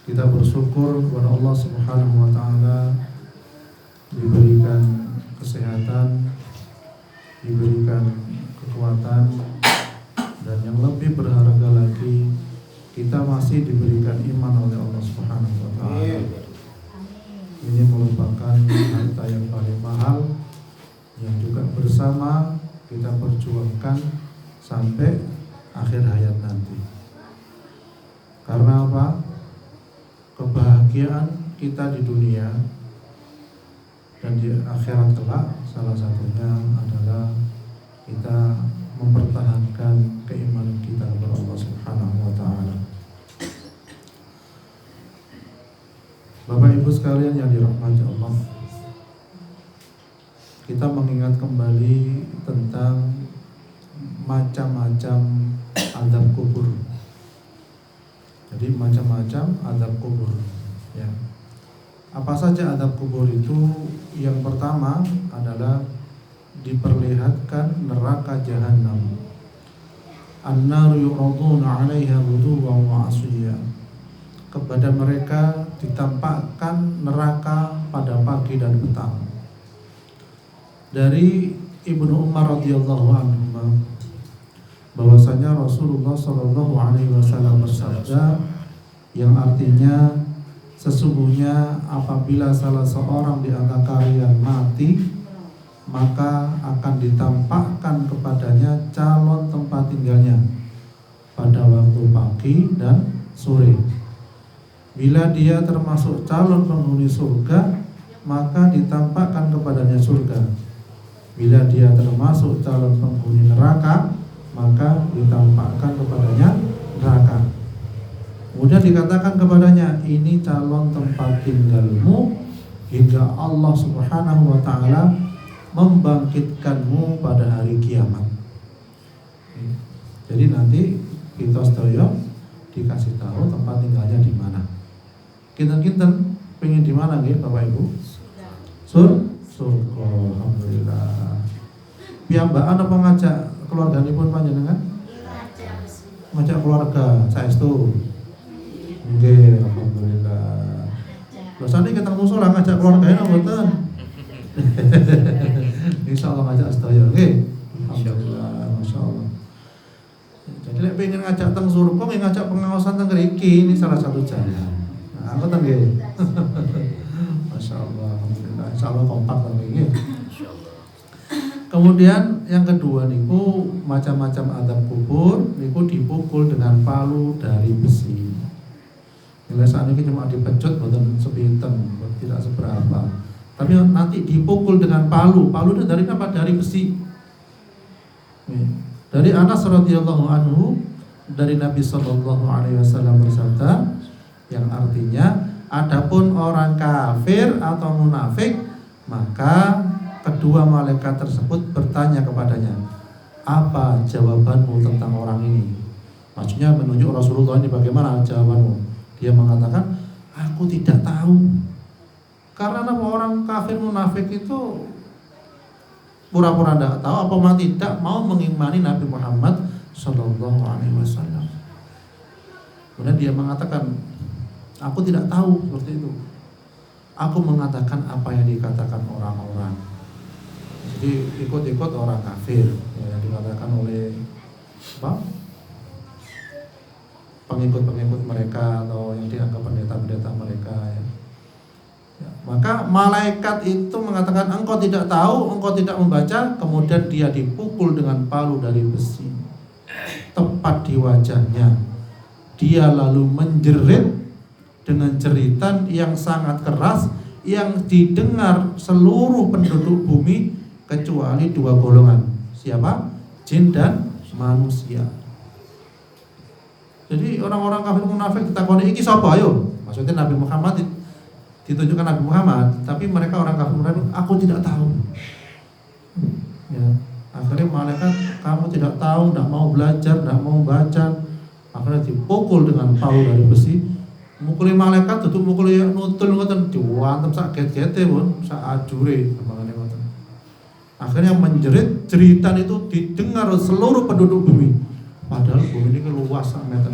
Kita bersyukur kepada Allah Subhanahu wa taala diberikan kesehatan, diberikan kekuatan, dan yang lebih berharga lagi kita masih diberikan iman oleh Allah Subhanahu wa taala. Ini merupakan harta yang paling mahal yang juga bersama kita perjuangkan sampai akhir hayat nanti. Karena apa? Kebahagiaan kita di dunia dan di akhirat kelak salah satunya adalah kita mempertahankan keimanan kita kepada Allah Subhanahu wa taala. Bapak Ibu sekalian yang dirahmati Allah, kita mengingat kembali tentang macam-macam azab kubur. Jadi macam-macam azab kubur, ya. Apa saja azab kubur itu? Yang pertama adalah diperlihatkan neraka jahanam. An-nar yu'raduna 'alaiha ghuduwan wa 'ashiyya. Kepada mereka ditampakkan neraka pada pagi dan petang. Dari Ibnu Umar radhiyallahu anhu bahwasanya Rasulullah sallallahu alaihi wasallam bersabda, yang artinya sesungguhnya apabila salah seorang di antara kalian mati, maka akan ditampakkan kepadanya calon tempat tinggalnya pada waktu pagi dan sore. Bila dia termasuk calon penghuni surga, maka ditampakkan kepadanya surga. Bila dia termasuk calon penghuni neraka, maka ditampakkan kepadanya neraka. Kemudian dikatakan kepadanya, ini calon tempat tinggalmu hingga Allah Subhanahu wa taala membangkitkanmu pada hari kiamat. Jadi nanti kita sedaya dikasih tahu tempat tinggalnya di mana. Kinten-kinten pengen di mana nggih Bapak Ibu? Surga. Alhamdulillah. Piyambakan apa ngajak keluarganipun panjenengan? Ngajak keluarga saestu. Nggih, alhamdulillah. Lho sane ketemu musola ngajak keluargane mboten? Insyaallah ngajak sedaya nggih. Alhamdulillah, masyaallah. Jadi lek pengen ngajak teng surga, ngajak pengawasan teng mriki, ini salah satu jalan. Nah, ngoten nggih. Masyaallah, alhamdulillah. Insyaallah kompak teng mriki. Kemudian yang kedua niku macam-macam azab kubur niku dipukul dengan palu dari besi. Nilai saat ini cuma dipecut boten sepinten, tidak seberapa. Tapi nanti dipukul dengan palu. Palu itu dari apa? Dari besi. Dari Anas radhiyallahu anhu dari Nabi sallallahu alaihi wasallam bersabda, yang artinya adapun orang kafir atau munafik, maka kedua malaikat tersebut bertanya kepadanya, apa jawabanmu tentang orang ini? Maksudnya menunjuk Rasulullah ini bagaimana jawabanmu? Dia mengatakan, aku tidak tahu. Karena orang kafir munafik itu pura-pura tidak tahu, apa malah tidak mau mengimani Nabi Muhammad Sallallahu Alaihi Wasallam. Kemudian dia mengatakan, aku tidak tahu seperti itu. Aku mengatakan apa yang dikatakan orang-orang. Jadi ikut-ikut orang kafir yang dikatakan oleh pengikut-pengikut mereka atau yang dianggap pendeta-pendeta mereka ya. Maka malaikat itu mengatakan, engkau tidak tahu, engkau tidak membaca. Kemudian dia dipukul dengan palu dari besi tepat di wajahnya. Dia lalu menjerit dengan jeritan yang sangat keras yang didengar seluruh penduduk bumi kecuali dua golongan. Siapa? Jin dan manusia. Jadi orang-orang kafir munafik ditakoni, iki sapa ayo? Maksudnya Nabi Muhammad, ditunjukkan Nabi Muhammad, tapi mereka orang kafir munafik, aku tidak tahu. Ya, akhirnya malaikat, kamu tidak tahu, tidak mau belajar, tidak mau baca. Akhirnya dipukul dengan palu dari besi. Mukuli malaikat tutup mukuli nutul ngoten diwantem sak get-gete pun, sak ajure kemangane ngoten. Akhirnya menjerit, jeritan itu didengar seluruh penduduk bumi. Padahal bumi ini luas sak meter.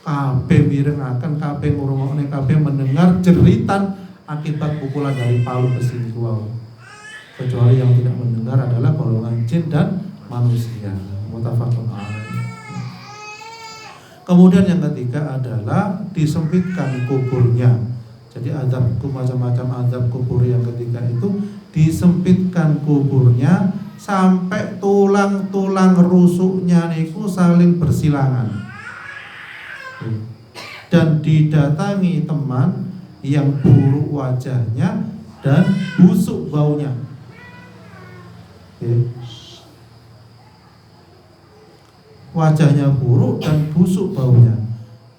kabeh mirengaken, kabeh ngrungokne, kabeh mendengar jeritan akibat pukulan dari palu besi itu. Kecuali yang tidak mendengar adalah golongan jin dan manusia. Muttafaqun alaih. Kemudian yang ketiga adalah disempitkan kuburnya. Jadi azab, macam-macam azab kubur yang ketiga itu disempitkan kuburnya sampai tulang-tulang rusuknya niku saling bersilangan. Dan didatangi teman yang buruk wajahnya dan busuk baunya. Wajahnya buruk dan busuk baunya.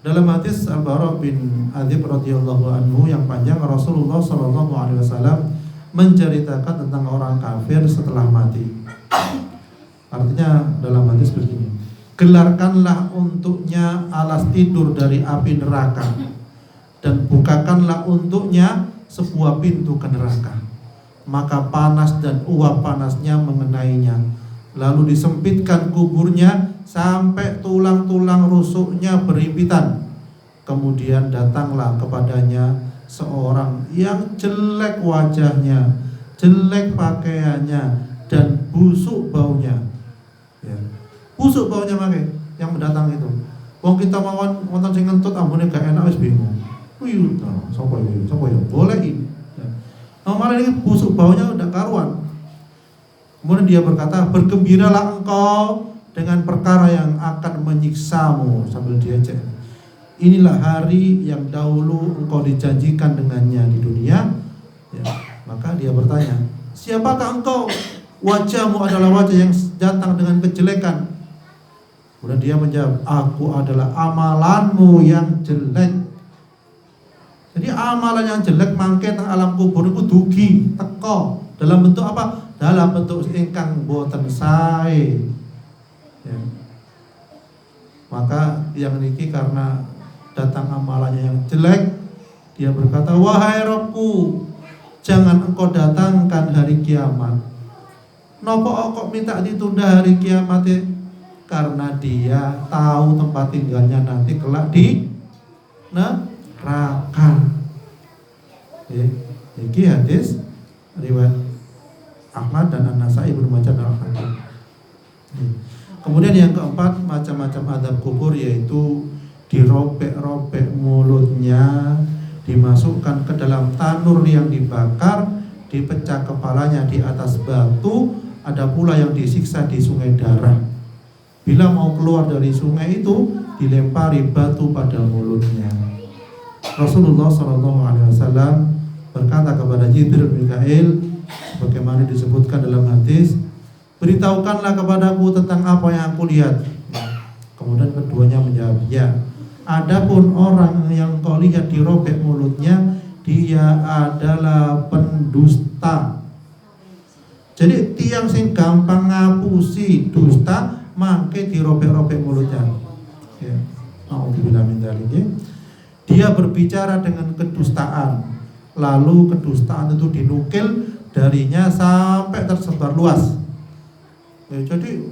Dalam hadis Al-Bara bin Adzib radhiyallahu anhu yang panjang, Rasulullah sallallahu alaihi wasallam menceritakan tentang orang kafir setelah mati. Artinya dalam hadis begini, gelarkanlah untuknya alas tidur dari api neraka dan bukakanlah untuknya sebuah pintu ke neraka, maka panas dan uap panasnya mengenainya. Lalu disempitkan kuburnya sampai tulang-tulang rusuknya berimpitan. Kemudian datanglah kepadanya seorang yang jelek wajahnya, jelek pakaiannya, dan busuk baunya. Ya. Busuk baunya make yang mendatang itu. Wong kita mawon wonten sing ngentut ambune gak enak wis bingung. Kuwi sapa iki? Sapa ya? Boleh iki. Ya. Malah ini busuk baunya udah karuan. Kemudian dia berkata, bergembiralah engkau dengan perkara yang akan menyiksamu, sambil diejek. Inilah hari yang dahulu engkau dijanjikan dengannya di dunia. Ya, maka dia bertanya, siapakah engkau? Wajahmu adalah wajah yang datang dengan kejelekan. Kemudian dia menjawab, aku adalah amalanmu yang jelek. Jadi amalan yang jelek mangke teng alam kubur itu dugi teko dalam bentuk apa? Dalam bentuk ingkang boten sae. Ya. Maka yang niki karena datang amalannya yang jelek, dia berkata, wahai Rabbku, jangan engkau datangkan hari kiamat. Napa kok minta ditunda hari kiamat? Karena dia tahu tempat tinggalnya nanti kelak di neraka. Iki hadis riwayat Ahmad dan An-Nasai Ibnu Majah dan Al-Hakim. Kemudian yang keempat, macam-macam adab kubur, yaitu dirobek-robek mulutnya, dimasukkan ke dalam tanur yang dibakar, dipecah kepalanya di atas batu, ada pula yang disiksa di sungai darah. Bila mau keluar dari sungai itu, dilempari batu pada mulutnya. Rasulullah SAW berkata kepada Jibril bin Mikail, bagaimana disebutkan dalam hadis, beritahukanlah kepadaku tentang apa yang aku lihat. Kemudian keduanya menjawab, ya. Adapun orang yang kau lihat dirobek mulutnya, dia adalah pendusta. Jadi tiang sing gampang ngapusi dusta, mangke dirobek-robek mulutnya. Ya. Alhamdulillah min dzalik. Dia berbicara dengan kedustaan, lalu kedustaan itu dinukil darinya sampai tersebar luas. Ya, jadi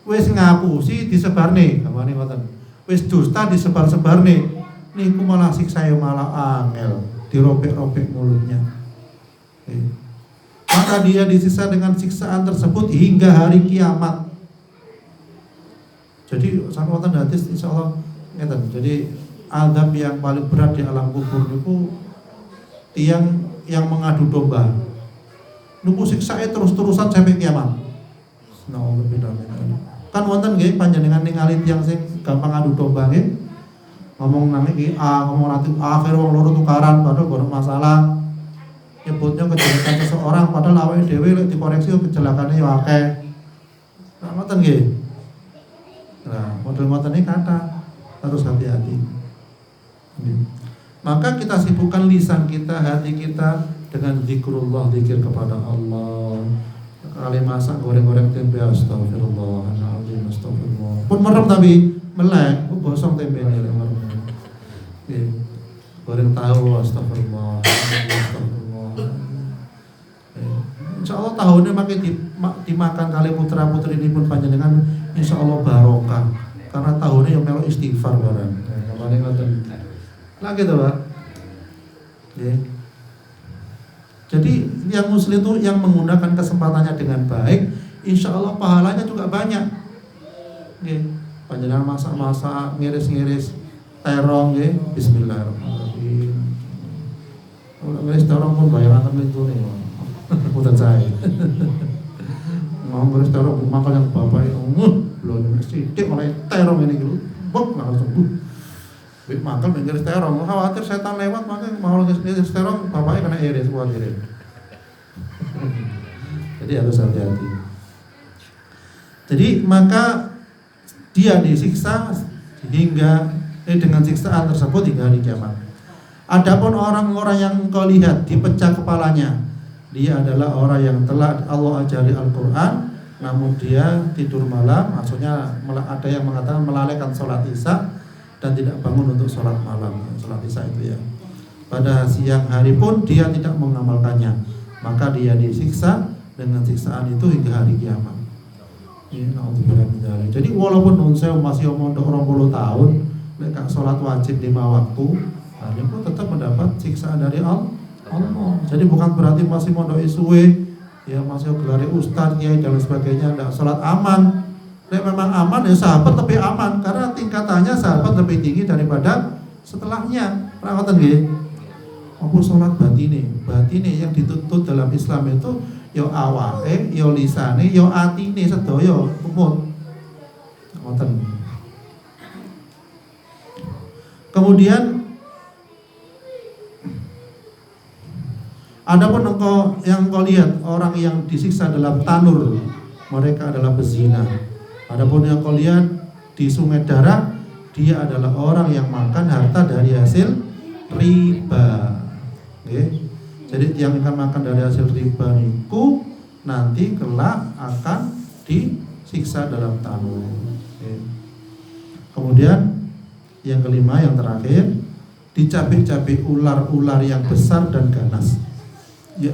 wis ngapusi disebarne, gamane ngoten. Wis dusta disebar-sebarne. Niku malah siksae malah angel, dirobek-robek mulutnya. Ya. Maka dia disiksa dengan siksaan tersebut hingga hari kiamat. Jadi sampai wonten hadis insyaallah ngeten. Jadi azab yang paling berat di alam kubur niku tiang yang mengadu domba. Niku siksae terus-terusan sampai kiamat. Kan wonten nggih panjenengan ningali tiyang sing gampang adu domba nggih. Ngomong nang iki ngomong nanti akhir wong loro tukaran padahal gak masalah. Nyebutnya kejelekan seseorang padahal awake dhewe lek dikoreksi kejelekane ya akeh. Nah, ngoten nggih. Nah, model ngoten iki kata harus hati-hati. Maka kita sibukkan lisan kita, hati kita dengan zikrullah, zikir kepada Allah. Kali masak goreng-goreng tempe, astagfirullahaladzim, astagfirullah. Pun merem tapi melek, gosong tempe ini merem. Goreng tahu, astagfirullah, astagfirullah. Insya Allah tahunnya makin dimakan kali putra putri ini pun panjenengan, insya Allah barokah. Karena tahunnya yang melok istighfar barang. Paling ngoten. Lah gitu, Pak. Oke. Jadi yang muslim itu yang menggunakan kesempatannya dengan baik, insya Allah pahalanya juga banyak. Oke. Panjenengan masak-masak, ngiris-ngiris terong, nggih. Bismillahirrahmanirrahim. Ngiris terong pun bayangan itu nih. Udah saya. Mau ngiris terong makan yang bapak belum sidik oleh terong ini gitu. Bok langsung makan ngiris terong, khawatir setan lewat makanya mau ngiris terong bapaknya kena iris khawatir. Jadi harus hati-hati. Jadi maka dia disiksa hingga dengan siksaan tersebut hingga hari kiamat. Adapun orang-orang yang engkau lihat dipecah kepalanya, dia adalah orang yang telah Allah ajari Al-Quran, namun dia tidur malam, maksudnya ada yang mengatakan melalaikan sholat isya dan tidak bangun untuk sholat malam, sholat isya itu ya. Pada siang hari pun dia tidak mengamalkannya, maka dia disiksa dengan siksaan itu hingga hari kiamat. Jadi walaupun saya masih mondok 20 tahun, mereka sholat wajib 5 waktu, dia pun tetap mendapat siksaan dari Allah. Jadi bukan berarti masih mondok isuwe, ya masih gelari ustaz, kiai dan sebagainya, tidak sholat aman. Nek memang aman ya sahabat lebih aman karena tingkatannya sahabat lebih tinggi daripada setelahnya. Perawatan nggih. Aku sholat batine yang dituntut dalam Islam itu yo awake, yo lisane, yo atine sedaya umut. Ngoten. Kemudian adapun yang kau lihat orang yang disiksa dalam tanur, mereka adalah bezina. Adapun yang kau lihat di sungai darah, dia adalah orang yang makan harta dari hasil riba. Okay. Jadi yang akan makan dari hasil riba niku nanti kelak akan disiksa dalam tanur. Okay. Kemudian yang kelima, yang terakhir, dicabik-cabik ular-ular yang besar dan ganas. Ya.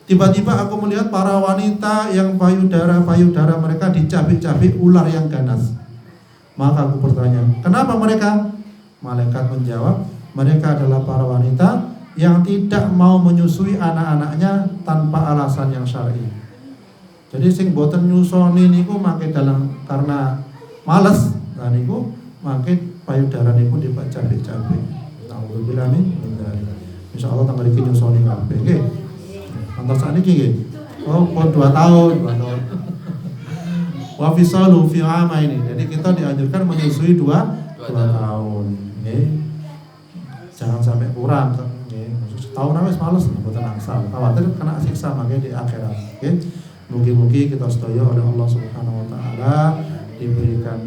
Tiba-tiba aku melihat para wanita yang payudara mereka dicabik-cabik ular yang ganas. Maka aku bertanya, kenapa mereka? Malaikat menjawab, mereka adalah para wanita yang tidak mau menyusui anak-anaknya tanpa alasan yang syar'i. Jadi sing boten nyusoni niku mangke dalam karena males, nah niku mangke payudara niku dicabik-cabik. Alhamdulillah min. Insyaallah tanggal iki nyusoni kabeh nggih. Antar saat ini gini, 2 tahun. Wafisalu fi ama ini. Jadi kita dianjurkan menyusui 2 tahun. Jangan sampai kurang. Setahun habis males, bukan angsal. Khawatir kena siksa makanya di akhirat. Mugi-mugi kita sedaya oleh Allah Subhanahu Wa Taala diberikan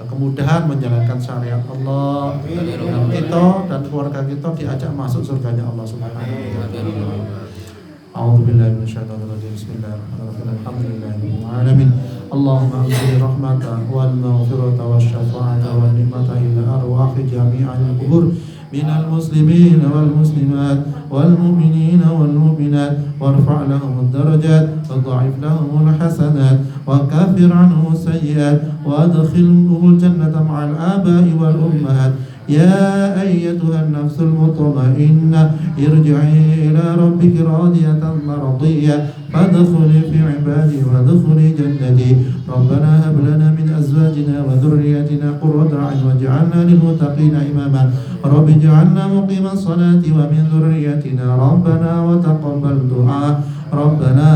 kemudahan menjalankan syariat Allah, dan kita dan keluarga kita diajak masuk surganya Allah Subhanahu Wa Taala. أعوذ بالله من الشيطان الرجيم بسم الله الرحمن الرحيم الحمد لله رب العالمين اللهم أنزل الرحمة والمغفرة والشفاعة والنعمة إلى أرواح جميع القبور من المسلمين والمسلمات والمؤمنين والمؤمنات وارفع لهم الدرجات وضاعف لهم الحسنات وكفر عنهم السيئات وادخلهم الجنة مع الآباء والأمهات يا أيتها النفس المطمئنة ارجعي إلى ربك راضية مرضية فادخلي في عبادي وادخلي جنتي ربنا هب لنا من أزواجنا وذرياتنا قرة أعين واجعلنا للمتقين إماما رب اجعلنا مقيم الصلاة ومن ذريتنا ربنا وتقبل دعاء ربنا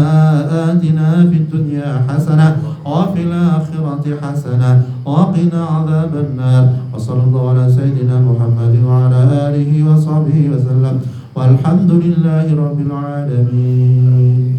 آتنا في الدنيا حسنة وفي الآخرة حسنة وقنا عذاب النار وصلى الله على سيدنا محمد وعلى آله وصحبه وسلم والحمد لله رب العالمين.